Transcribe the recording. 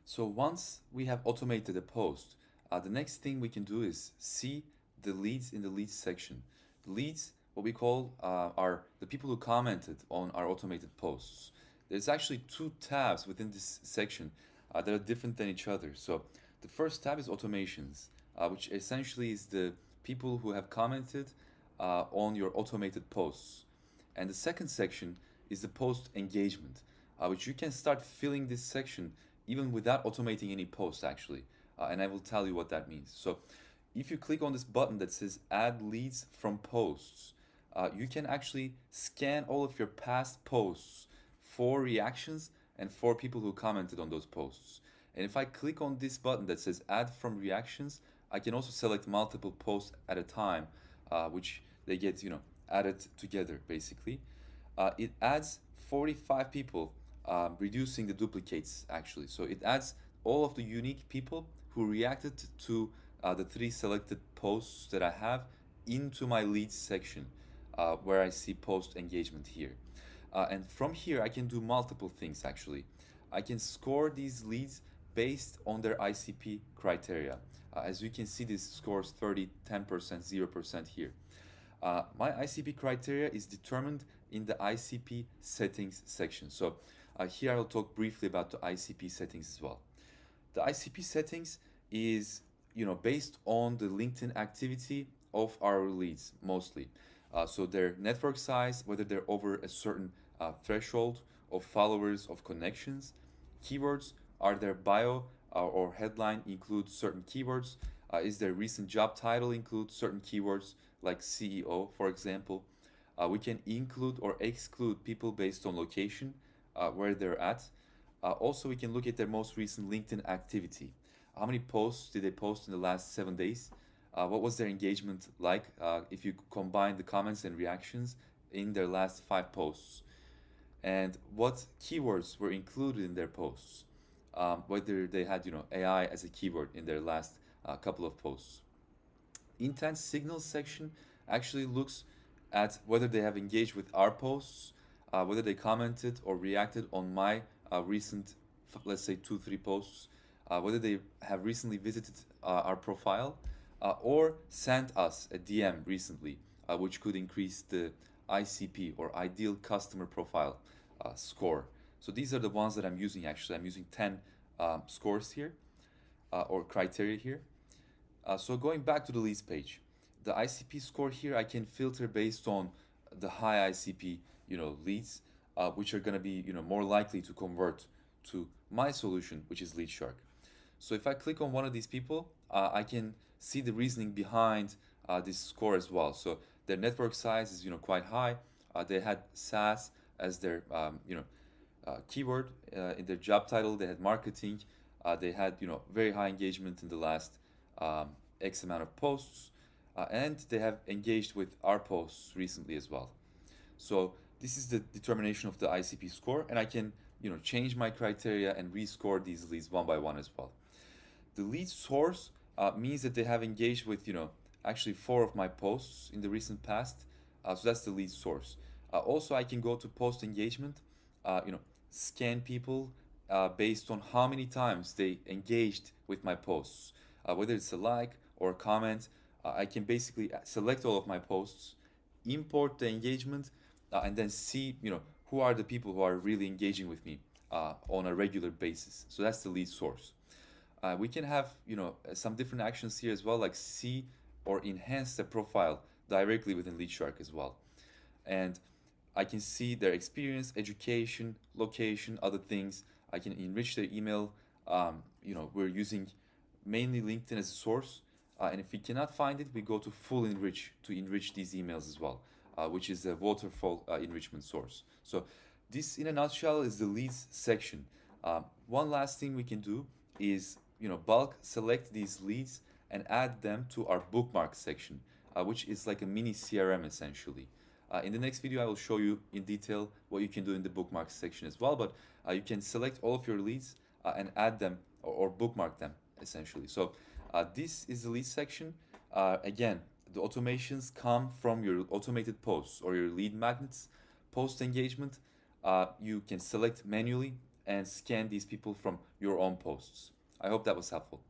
So once we have automated a post, the next thing we can do is see the leads in the leads section. The leads, what we call, are the people who commented on our automated posts. There's actually two tabs within this section that are different than each other. So the first tab is automations, which essentially is the people who have commented on your automated posts. And the second section is the post engagement, which you can start filling this section even without automating any post actually. And I will tell you what that means. So if you click on this button that says add leads from posts, you can actually scan all of your past posts for reactions and for people who commented on those posts. And if I click on this button that says add from reactions, I can also select multiple posts at a time, which they get, added together basically. It adds 45 people, reducing the duplicates actually. So it adds all of the unique people who reacted to the three selected posts that I have into my leads section, where I see post engagement here. And from here, I can do multiple things actually. I can score these leads based on their ICP criteria. As you can see, this scores 30, 10%, 0% here. My ICP criteria is determined in the ICP settings section. So here I will talk briefly about the ICP settings as well. The ICP settings is based on the LinkedIn activity of our leads mostly. So their network size, whether they're over a certain threshold of followers, of connections. Keywords, are their bio or headline include certain keywords? Is their recent job title include certain keywords like CEO, for example? We can include or exclude people based on location, where they're at. Also, we can look at their most recent LinkedIn activity. How many posts did they post in the last 7 days? What was their engagement like if you combine the comments and reactions in their last 5 posts? And what keywords were included in their posts? Whether they had AI as a keyword in their last couple of posts. Intent signals section actually looks at whether they have engaged with our posts, whether they commented or reacted on my recent, let's say 2-3 posts, whether they have recently visited our profile, or sent us a DM recently, which could increase the ICP or ideal customer profile score. So these are the ones that I'm using actually. I'm using 10 scores here, or criteria here. So going back to the leads page, the ICP score here I can filter based on the high ICP leads, which are going to be more likely to convert to my solution, which is LeadShark. So if I click on one of these people, I can see the reasoning behind this score as well. So their network size is quite high. They had SaaS as their keyword in their job title. They had marketing. They had very high engagement in the last X amount of posts, and they have engaged with our posts recently as well. So this is the determination of the ICP score, and I can change my criteria and rescore these leads one by one as well. The lead source means that they have engaged with actually 4 of my posts in the recent past. So that's the lead source. Also, I can go to post engagement, scan people based on how many times they engaged with my posts, whether it's a like or a comment. I can basically select all of my posts, import the engagement, and then see who are the people who are really engaging with me on a regular basis. So that's the lead source. We can have some different actions here as well, like see or enhance the profile directly within LeadShark as well. And I can see their experience, education, location, other things. I can enrich their email. We're using mainly LinkedIn as a source. And if we cannot find it, we go to full enrich to enrich these emails as well, which is a waterfall enrichment source. So this, in a nutshell, is the leads section. One last thing we can do is bulk select these leads and add them to our bookmark section, which is like a mini CRM essentially. In the next video, I will show you in detail what you can do in the bookmarks section as well, but you can select all of your leads and add them or bookmark them essentially. So this is the lead section. Again, the automations come from your automated posts or your lead magnets. Post engagement, you can select manually and scan these people from your own posts. I hope that was helpful.